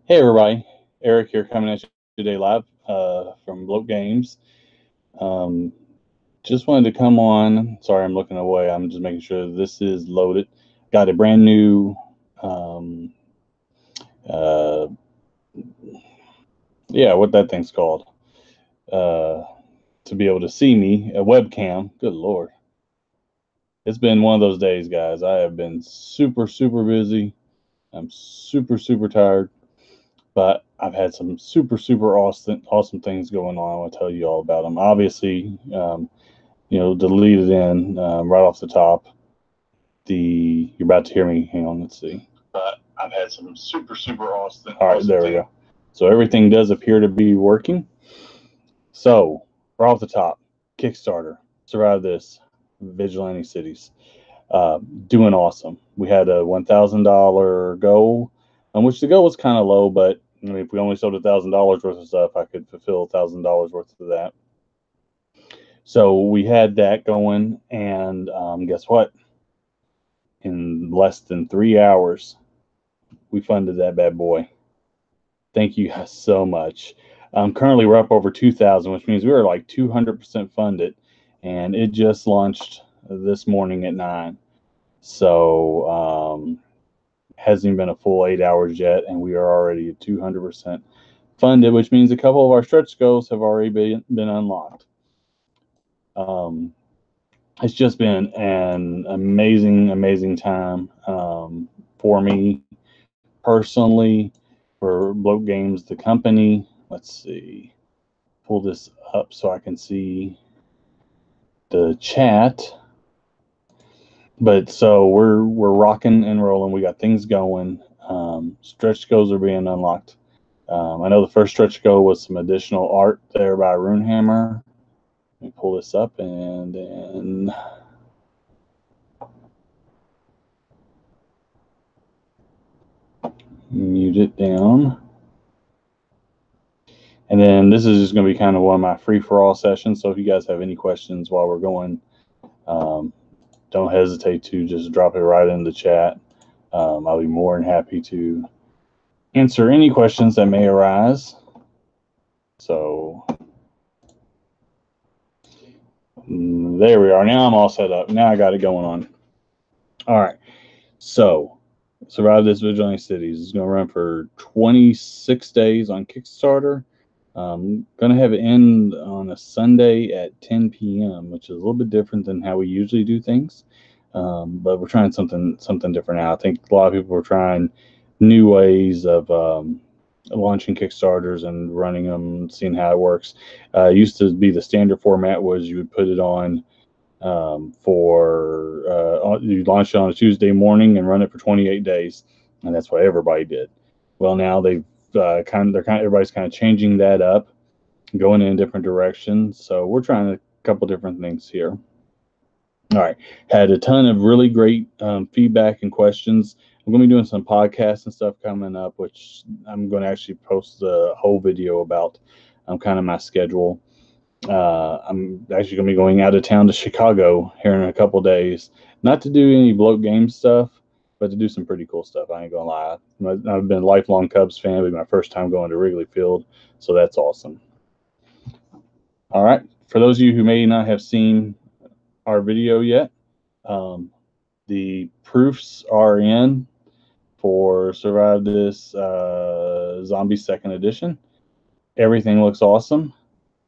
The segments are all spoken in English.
Hey everybody, Eric here coming at you today live from Bloat Games. Just wanted to come on. Sorry, I'm looking away. I'm just making sure this is loaded. Got a brand new, uh, yeah, what that thing's called, to be able to see me, a webcam. Good Lord. It's been one of those days, guys. I have been super busy. I'm super tired. But I've had some super awesome things going on. I want to tell you all about them. Obviously, deleted in right off the top. You're about to hear me. Hang on, let's see. But I've had some super awesome. All right, there we go. So everything does appear to be working. So right off the top, Kickstarter, Survive This, Vigilante Cities, doing awesome. We had a $1,000 goal, which the goal was kind of low, but I mean, if we only sold $1,000 worth of stuff, I could fulfill $1,000 worth of that. So we had that going, and guess what? In less than 3 hours, we funded that bad boy. Thank you guys so much. Currently, we're up over 2,000, which means we were like 200% funded, and it just launched this morning at 9. So hasn't even been a full 8 hours yet, and we are already at 200% funded, which means a couple of our stretch goals have already been unlocked. It's just been an amazing time for me personally, for Bloat Games, the company. Let's see, pull this up so I can see the chat. But so we're rocking and rolling. We got things going. Stretch goals are being unlocked. I know the first stretch goal was some additional art there by Runehammer. Let me pull this up and then mute it down. And then this is just going to be kind of one of my free-for-all sessions. So if you guys have any questions while we're going, don't hesitate to just drop it right in the chat. I'll be more than happy to answer any questions that may arise. So there we are. Now I'm all set up. Now I got it going on. All right. So Survive This Vigilante Cities is going to run for 26 days on Kickstarter. Going to have it end on a Sunday at 10 p.m., which is a little bit different than how we usually do things. But we're trying something different now. I think a lot of people are trying new ways of launching Kickstarters and running them, seeing how it works. Used to be the standard format was you would put it on you launch it on a Tuesday morning and run it for 28 days, and that's what everybody did. Well, now they've everybody's kind of changing that up, going in a different direction. So we're trying a couple different things here. All right, had a ton of really great feedback and questions. I'm going to be doing some podcasts and stuff coming up, which I'm going to actually post the whole video about kind of my schedule. I'm actually going to be going out of town to Chicago here in a couple days, not to do any Bloat Game stuff, but to do some pretty cool stuff. I ain't going to lie. I've been a lifelong Cubs fan. It'll be my first time going to Wrigley Field, so that's awesome. All right, for those of you who may not have seen our video yet, the proofs are in for Survive This Zombie 2nd Edition. Everything looks awesome.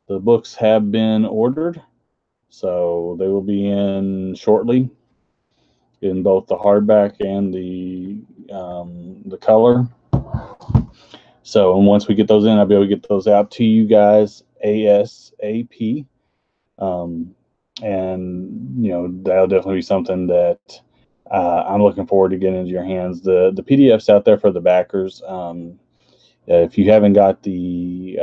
The books have been ordered, so they will be in shortly in both the hardback and the color. So, and once we get those in, I'll be able to get those out to you guys ASAP. And that'll definitely be something that I'm looking forward to getting into your hands. The PDF's out there for the backers. If you haven't got the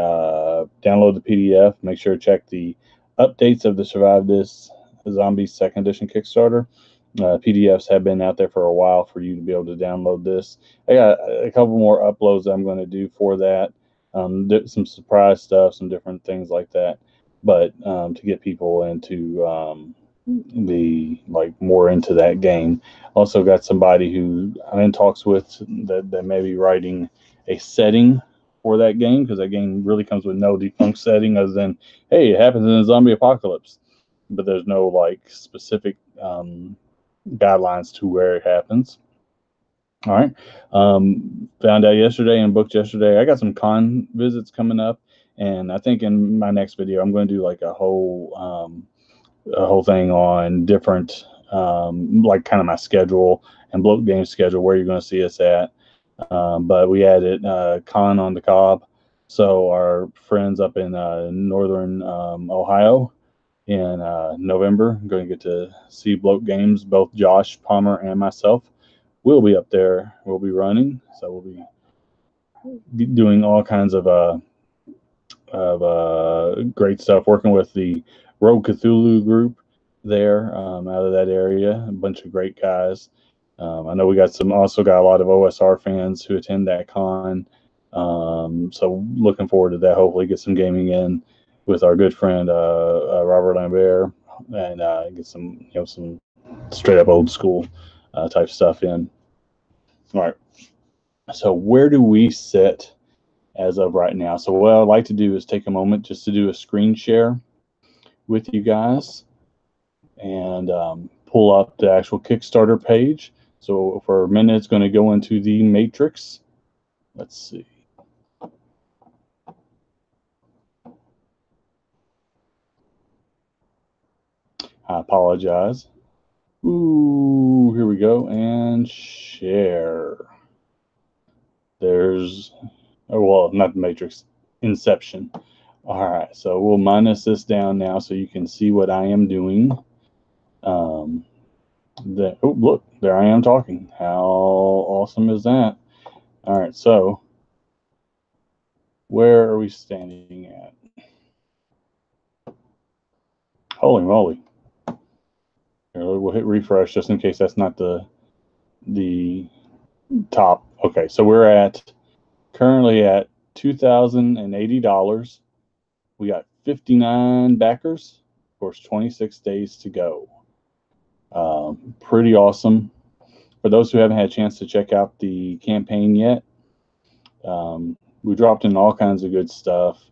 download the PDF, make sure to check the updates of the Survive This Zombie 2nd Edition Kickstarter. PDFs have been out there for a while for you to be able to download this. I got a couple more uploads I'm going to do for that. Some surprise stuff, some different things like that. But to get people into more into that game. Also got somebody who I'm in talks with that may be writing a setting for that game, because that game really comes with no defunct setting other than, hey, it happens in a zombie apocalypse, but there's no like specific guidelines to where it happens. All right. Found out yesterday and booked yesterday. I got some con visits coming up, and I think in my next video I'm going to do like a whole thing on different like kind of my schedule and Bloat Games schedule, where you're going to see us at. But we added Con on the Cob, so our friends up in northern Ohio in November, I'm going to get to see Bloat Games. Both Josh Palmer and myself will be up there. We'll be running, so we'll be doing all kinds of great stuff, working with the Rogue Cthulhu group there out of that area. A bunch of great guys. I know we also got a lot of OSR fans who attend that con. So looking forward to that. Hopefully get some gaming in with our good friend Robert Lambert, and get some some straight up old school type stuff in. All right. So where do we sit as of right now? So what I'd like to do is take a moment just to do a screen share with you guys and pull up the actual Kickstarter page. So for a minute, it's going to go into the matrix. Let's see. I apologize. Ooh, here we go. And share. There's, oh, well, not the matrix, Inception. All right, so we'll minus this down now so you can see what I am doing. Oh, look, there I am talking. How awesome is that? All right, so where are we standing at? Holy moly. Here, we'll hit refresh just in case that's not the top. Okay, so we're currently at $2,080. We got 59 backers. Of course, 26 days to go. Pretty awesome. For those who haven't had a chance to check out the campaign yet, we dropped in all kinds of good stuff.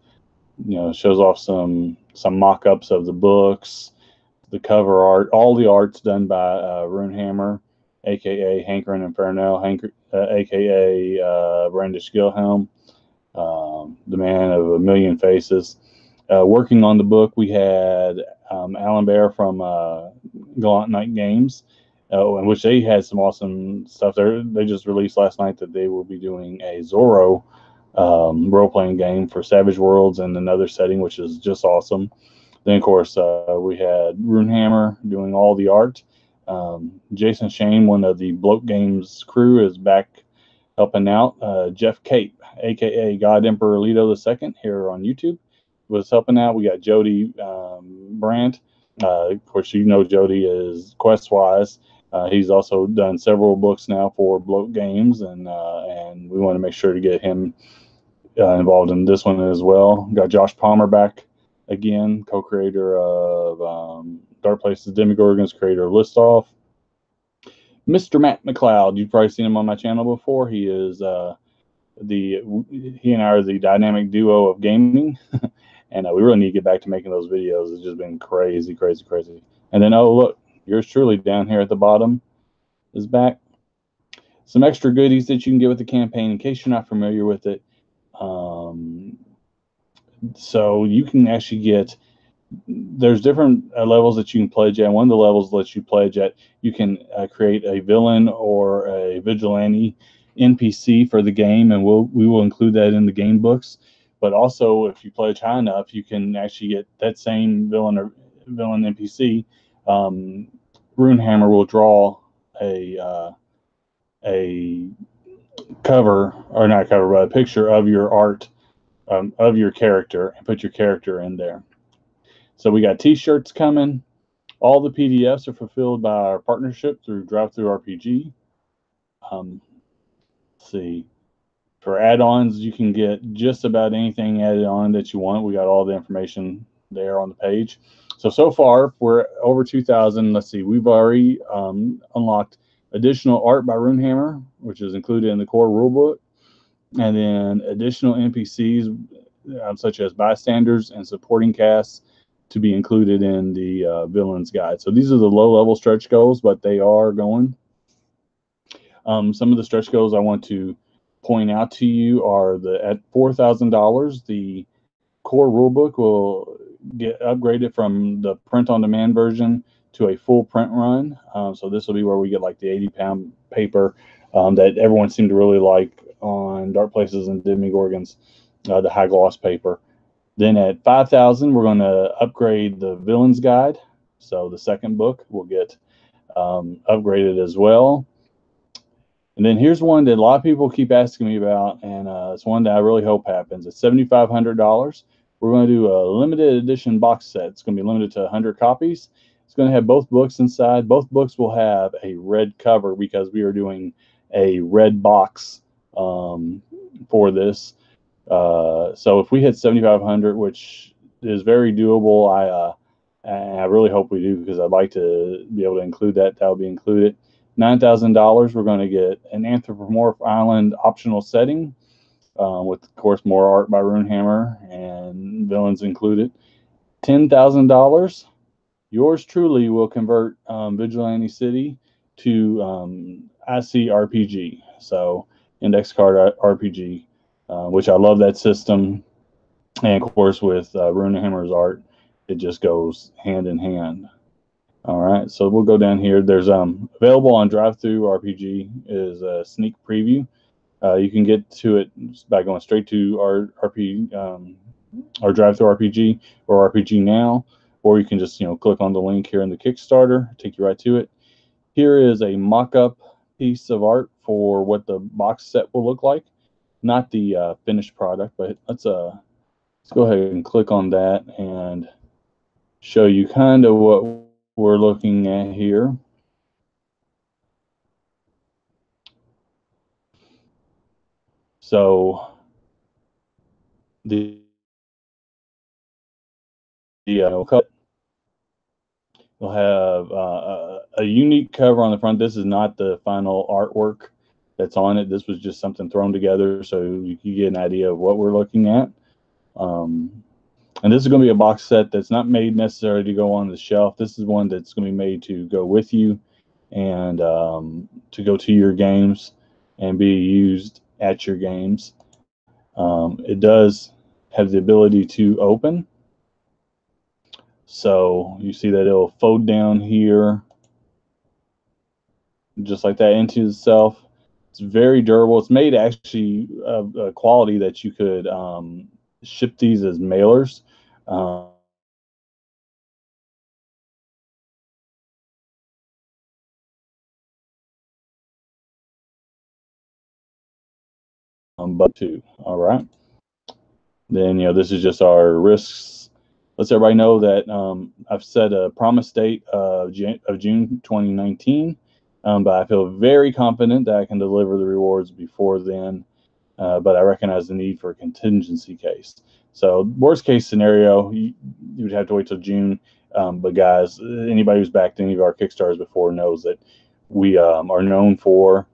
Shows off some mock-ups of the books, the cover art, all the art's done by Runehammer, aka Hankerin Inferno, aka Brandish Gilhelm, the man of a million faces. Working on the book, we had Alan Bear from Gallant Knight Games, in which they had some awesome stuff there. They just released last night that they will be doing a Zorro role-playing game for Savage Worlds in another setting, which is just awesome. Then, of course, we had Runehammer doing all the art. Jason Shane, one of the Bloat Games crew, is back helping out. Jeff Cape, a.k.a. God Emperor Leto II, here on YouTube, was helping out. We got Jody Brandt. Of course, Jody is Questwise. He's also done several books now for Bloat Games, and we want to make sure to get him involved in this one as well. Got Josh Palmer back again, co-creator of Dark Places Demigorgons, creator of Listoff. Mr. Matt McLeod, you've probably seen him on my channel before. He is he and I are the dynamic duo of gaming, and we really need to get back to making those videos. It's just been crazy. And then, oh look, yours truly down here at the bottom is back. Some extra goodies that you can get with the campaign in case you're not familiar with it. So you can actually get, there's different levels that you can pledge at. One of the levels lets you pledge at, you can create a villain or a vigilante NPC for the game, and we will include that in the game books. But also, if you pledge high enough, you can actually get that same villain NPC. Runehammer will draw a cover, or not cover, but a picture of your art, of your character, and put your character in there. So we got t-shirts coming. All the PDFs are fulfilled by our partnership through DriveThruRPG. Let's see. For add-ons, you can get just about anything added on that you want. We got all the information there on the page. So far, we're over 2,000. Let's see. We've already unlocked additional art by Runehammer, which is included in the core rulebook. and then additional NPCs such as bystanders and supporting casts to be included in the villains guide. So these are the low-level stretch goals, but they are going. Some of the stretch goals I want to point out to you are at $4,000, the core rulebook will get upgraded from the print-on-demand version to a full print run. So this will be where we get like the 80-pound paper that everyone seemed to really like on Dark Places and Demogorgons, the high gloss paper. Then at 5,000, we're going to upgrade the Villains Guide. So the second book will get upgraded as well. And then here's one that a lot of people keep asking me about, and it's one that I really hope happens. It's $7,500. We're going to do a limited edition box set. It's going to be limited to 100 copies. It's going to have both books inside. Both books will have a red cover because we are doing a red box for this. So if we hit 7,500, which is very doable, I really hope we do because I'd like to be able to include that. That will be included. $9,000, we're going to get an Anthropomorph Island optional setting with, of course, more art by Runehammer and villains included. $10,000, yours truly will convert Vigilante City to IC RPG, so Index Card RPG, which I love that system. And, of course, with Runehammer's art, it just goes hand in hand. All right, so we'll go down here. There's available on Drive-Thru RPG is a sneak preview. You can get to it by going straight to our Drive-Thru RPG or RPG Now, or you can just click on the link here in the Kickstarter, take you right to it. Here is a mock-up piece of art for what the box set will look like, not the finished product, but let's go ahead and click on that and show you kind of what we're looking at here. So the you'll have a unique cover on the front. This is not the final artwork that's on it. This was just something thrown together so you can get an idea of what we're looking at. And this is going to be a box set that's not made necessarily to go on the shelf. This is one that's going to be made to go with you and to go to your games and be used at your games. It does have the ability to open. So you see that it'll fold down here just like that into itself. It's very durable. It's made actually of a quality that you could ship these as mailers. But two. All right. Then this is just our risks. Lets everybody know that I've set a promise date of June 2019, but I feel very confident that I can deliver the rewards before then. But I recognize the need for a contingency case. So worst case scenario, you would have to wait till June. But guys, anybody who's backed any of our Kickstarters before knows that we are known for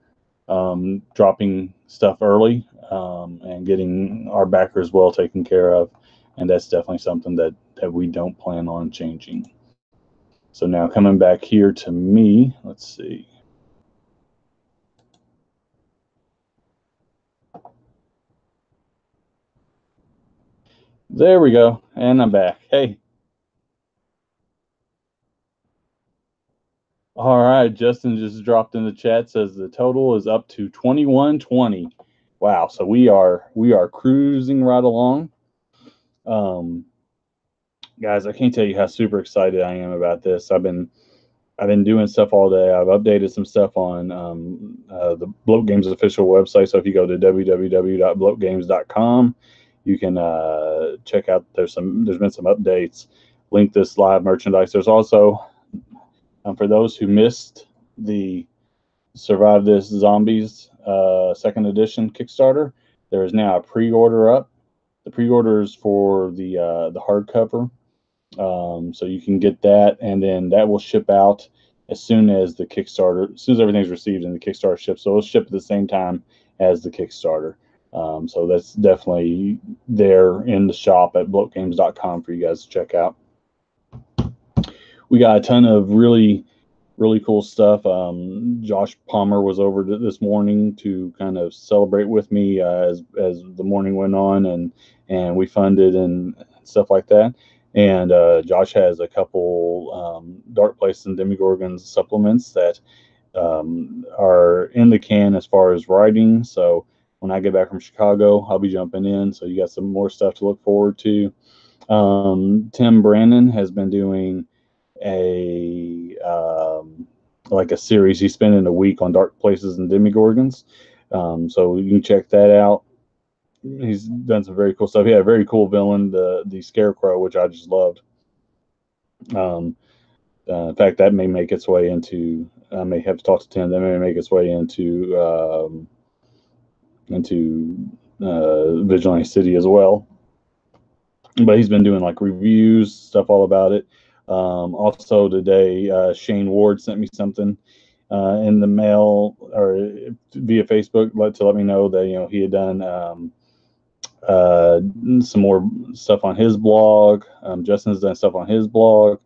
dropping stuff early and getting our backers well taken care of. And that's definitely something that we don't plan on changing. So now coming back here to me, let's see. There we go. And I'm back. Hey. All right. Justin just dropped in the chat, says the total is up to 2120. Wow. So we are cruising right along. Guys, I can't tell you how super excited I am about this. I've been doing stuff all day. I've updated some stuff on the Bloat Games official website. So if you go to www.bloatgames.com, you can check out. There's been some updates. Link this live merchandise. There's also for those who missed the Survive This Zombies second edition Kickstarter, there is now a pre-order up. The pre-order is for the hardcover. So you can get that, and then that will ship out as soon as everything's received and the Kickstarter ships. So it'll ship at the same time as the Kickstarter. So that's definitely there in the shop at bloatgames.com for you guys to check out. We got a ton of really cool stuff. Josh Palmer was over this morning to kind of celebrate with me as the morning went on, and we funded and stuff like that. And Josh has a couple Dark Places and Demogorgons supplements that are in the can as far as writing. So when I get back from Chicago, I'll be jumping in. So you got some more stuff to look forward to. Tim Brannon has been doing a like a series. He's spending a week on Dark Places and Demogorgons. So you can check that out. He's done some very cool stuff. He had a very cool villain, the Scarecrow, which I just loved. In fact, that may make its way into. I may have to talk to Tim. That may make its way into Vigilante City as well. But he's been doing like reviews, stuff all about it. Also today, Shane Ward sent me something in the mail or via Facebook to let me know that he had done some more stuff on his blog. Justin's done stuff on his blog.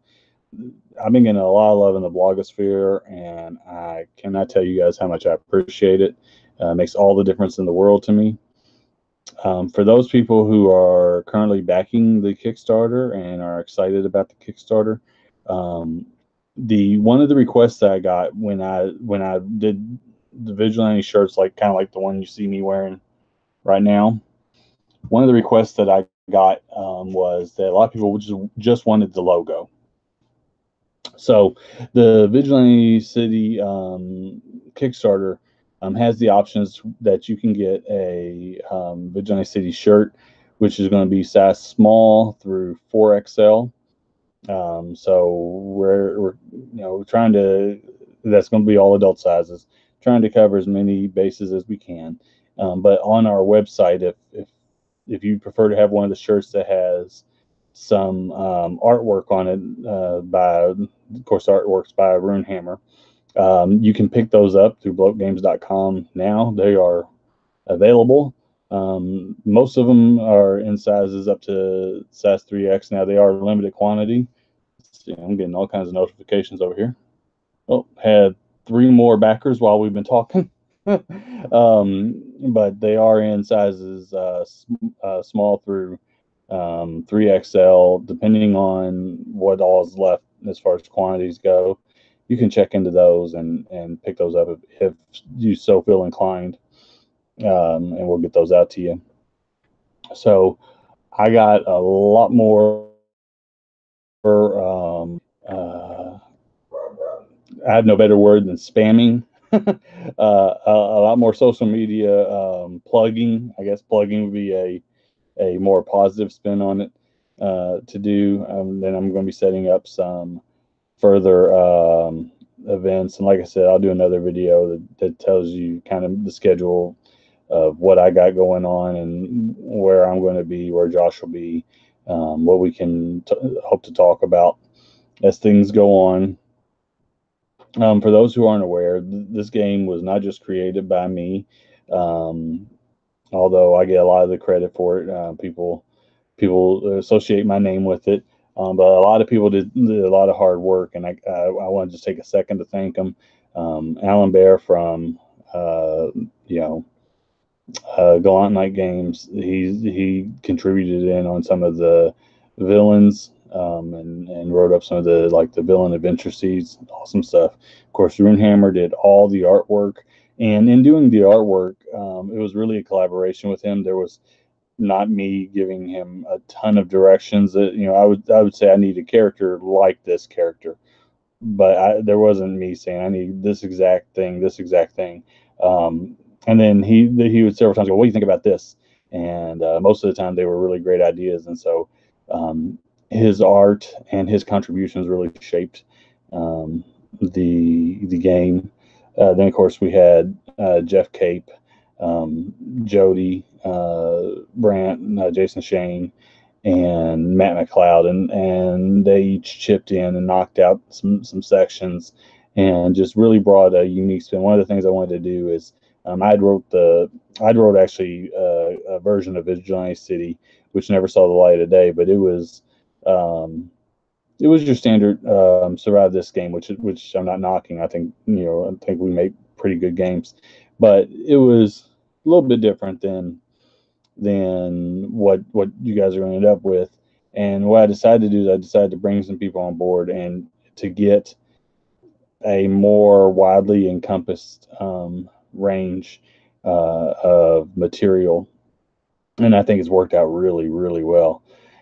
I've been getting a lot of love in the blogosphere, and I cannot tell you guys how much I appreciate it. It makes all the difference in the world to me. For those people who are currently backing the Kickstarter and are excited about the Kickstarter, one of the requests that I got when I did the Vigilante shirts, like kind of like the one you see me wearing right now, one of the requests that I got was that a lot of people just wanted the logo. So the Vigilante City Kickstarter has the options that you can get a Vigilante City shirt, which is going to be size small through 4XL. So we're trying to, that's going to be all adult sizes, trying to cover as many bases as we can. But on our website, if you prefer to have one of the shirts that has some artwork on it by, of course, artwork's by Runehammer, you can pick those up through bloatgames.com now. They are available. Most of them are in sizes up to size 3X. Now they are limited quantity. See, I'm getting all kinds of notifications over here. Oh, had 3 more backers while we've been talking. But they are in sizes small through 3XL, depending on what all is left as far as quantities go. You can check into those and pick those up if you so feel inclined, and we'll get those out to you. So I got a lot more. I have no better word than spamming. A lot more social media plugging. I guess plugging would be a more positive spin on it to do. Then I'm going to be setting up some further events, and like I said, I'll do another video that tells you kind of the schedule of what I got going on and where I'm going to be, where Josh will be, what we can hope to talk about as things go on. For those who aren't aware, this game was not just created by me, although I get a lot of the credit for it. People associate my name with it, but a lot of people did a lot of hard work, and I want to just take a second to thank them. Alan Bear from Gallant Night Games, he contributed in on some of the villains, and wrote up some of the villain adventure seeds, awesome stuff. Of course, Runehammer did all the artwork, and in doing the artwork, it was really a collaboration with him. There was not me giving him a ton of directions that I would say I need a character like this character, but there wasn't me saying I need this exact thing. And then he would several times go, "What do you think about this?" And most of the time they were really great ideas, and so his art and his contributions really shaped the game. Then of course we had Jeff Cape, Jody Brandt, Jason Shane, and Matt McLeod, and they each chipped in and knocked out some sections, and just really brought a unique spin. One of the things I wanted to do is I'd wrote actually a version of Vigilante City, which never saw the light of day, but it was your standard survive this game, which I'm not knocking. I think we make pretty good games, but it was a little bit different than what you guys are going to end up with. And what I decided to do is I decided to bring some people on board and to get a more widely encompassed range of material, and I think it's worked out really, really well.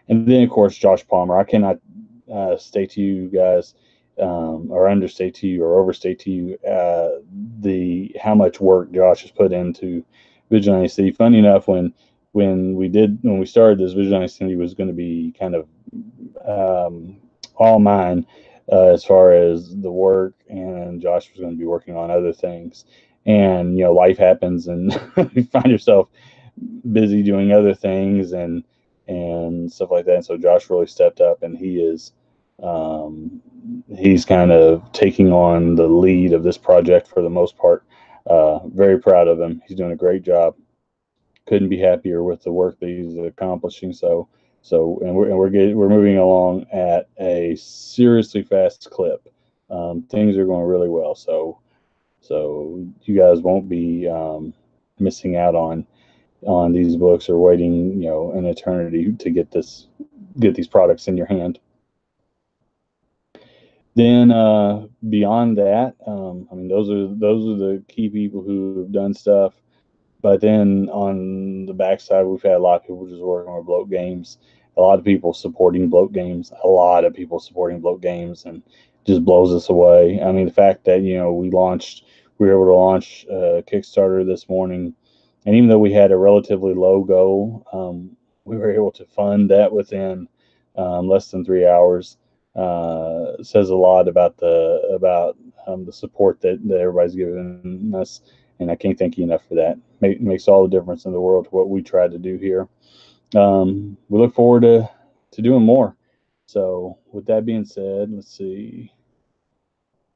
And then, of course, Josh Palmer. I cannot state to you guys, or understate to you, or overstate to you the how much work Josh has put into Vigilante City. Funny enough, when we started this, Vigilante City was going to be kind of all mine as far as the work, and Josh was going to be working on other things. And life happens, and you find yourself busy doing other things and stuff like that. And so Josh really stepped up, and he's kind of taking on the lead of this project for the most part. Very proud of him. He's doing a great job. Couldn't be happier with the work that he's accomplishing. And we're moving along at a seriously fast clip. Things are going really well. So you guys won't be missing out on these books or waiting an eternity to get these products in your hand. Then beyond that, I mean, those are the key people who have done stuff. But then on the backside, we've had a lot of people just working with Bloat Games, a lot of people supporting Bloat Games, and just blows us away. I mean, the fact that we were able to launch Kickstarter this morning, and even though we had a relatively low goal, we were able to fund that within less than 3 hours. Says a lot about the support that everybody's giving us, and I can't thank you enough for that. Makes all the difference in the world to what we try to do here. We look forward to doing more. So with that being said, let's see.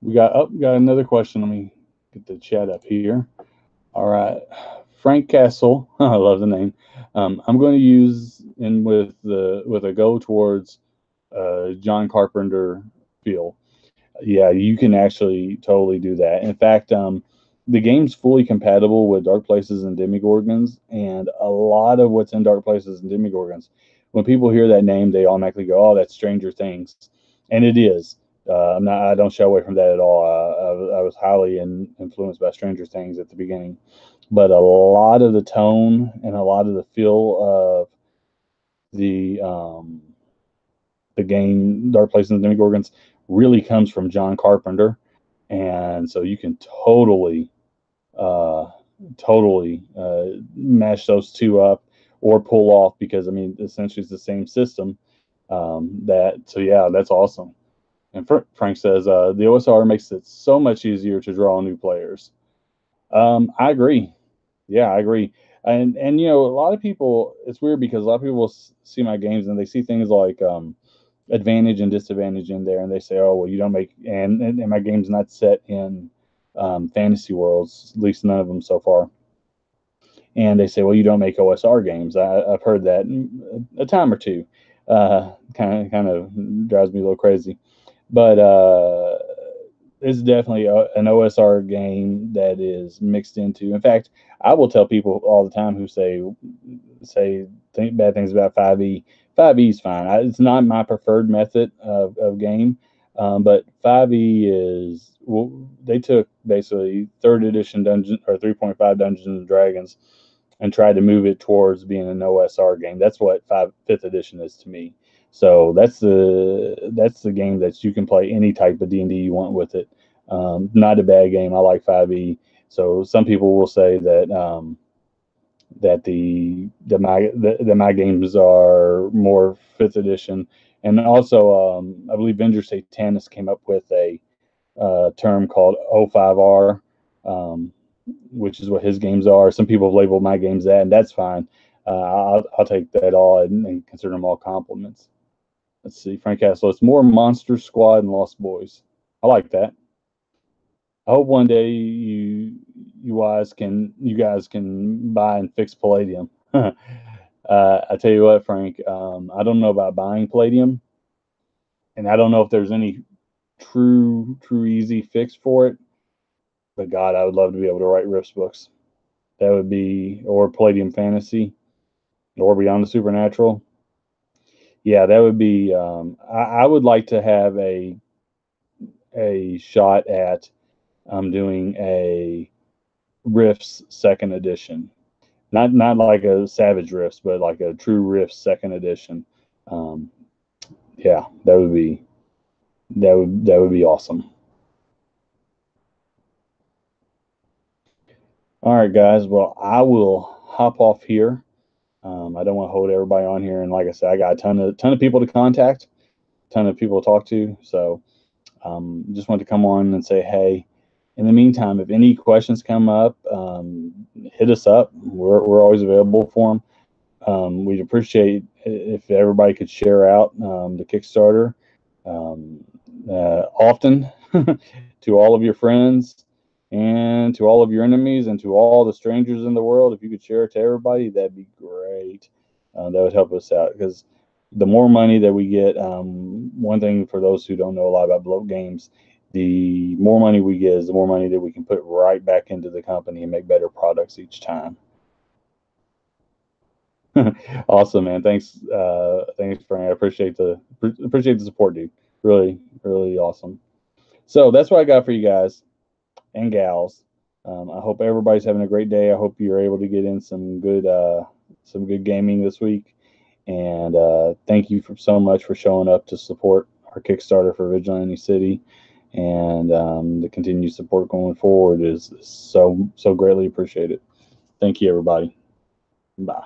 We got another question. Let me get the chat up here. All right, Frank Castle. I love the name. I'm going to use with a go towards John Carpenter feel. Yeah, you can actually totally do that. In fact, the game's fully compatible with Dark Places and Demogorgons, and a lot of what's in Dark Places and Demogorgons, when people hear that name, they automatically go, "Oh, that's Stranger Things," and it is. I don't shy away from that at all. I was highly influenced by Stranger Things at the beginning, but a lot of the tone and a lot of the feel of the game Dark Places and Demogorgons really comes from John Carpenter, and so you can totally mash those two up or pull off, because I mean essentially it's the same system. That's awesome. And Frank says the OSR makes it so much easier to draw new players. I agree. Yeah, I agree. And a lot of people, it's weird because a lot of people see my games and they see things like advantage and disadvantage in there, and they say, "Oh, well, you don't make," and my game's not set in fantasy worlds, at least none of them so far. And they say, "Well, you don't make OSR games." I've heard that a time or two. Kind of drives me a little crazy, but it's definitely an OSR game that is mixed into. In fact, I will tell people all the time who think bad things about 5e. 5e is fine. It's not my preferred method of game, but 5e is. Well, they took basically 3rd edition Dungeon or 3.5 Dungeons and Dragons and tried to move it towards being an OSR game. That's what 5th edition is to me. So that's the game that you can play any type of D&D you want with it. Not a bad game. I like 5e. So some people will say that my games are more 5th edition, and also I believe Venger Satanis came up with a term called O5R, which is what his games are. Some people have labeled my games that, and that's fine. I'll take that all and consider them all compliments. Let's see, Frank Castle. It's more Monster Squad and Lost Boys. I like that. I hope one day you guys can buy and fix Palladium. I tell you what, Frank, I don't know about buying Palladium, and I don't know if there's any true easy fix for it. But God, I would love to be able to write Rifts books. That would be, or Palladium Fantasy, or Beyond the Supernatural. Yeah, that would be. I would like to have a shot at doing a Rifts second edition. Not like a Savage Rifts, but like a true Rifts second edition. Um, yeah, that would be awesome. All right, guys. Well, I will hop off here. I don't want to hold everybody on here, and like I said, I got a ton of people to contact, ton of people to talk to. So just wanted to come on and say, hey. In the meantime, if any questions come up, hit us up. We're always available for them. We'd appreciate if everybody could share out the Kickstarter um, often to all of your friends and to all of your enemies and to all the strangers in the world. If you could share it to everybody, that'd be great. That would help us out because the more money that we get, one thing for those who don't know a lot about bloat games, the more money we get is the more money that we can put right back into the company and make better products each time. Awesome, man. Thanks, Frank. I appreciate the support, dude. Really, really awesome. So that's what I got for you guys and gals. I hope everybody's having a great day. I hope you're able to get in some good gaming this week. And thank you so much for showing up to support our Kickstarter for Vigilante City. And the continued support going forward is so greatly appreciated. Thank you, everybody. Bye.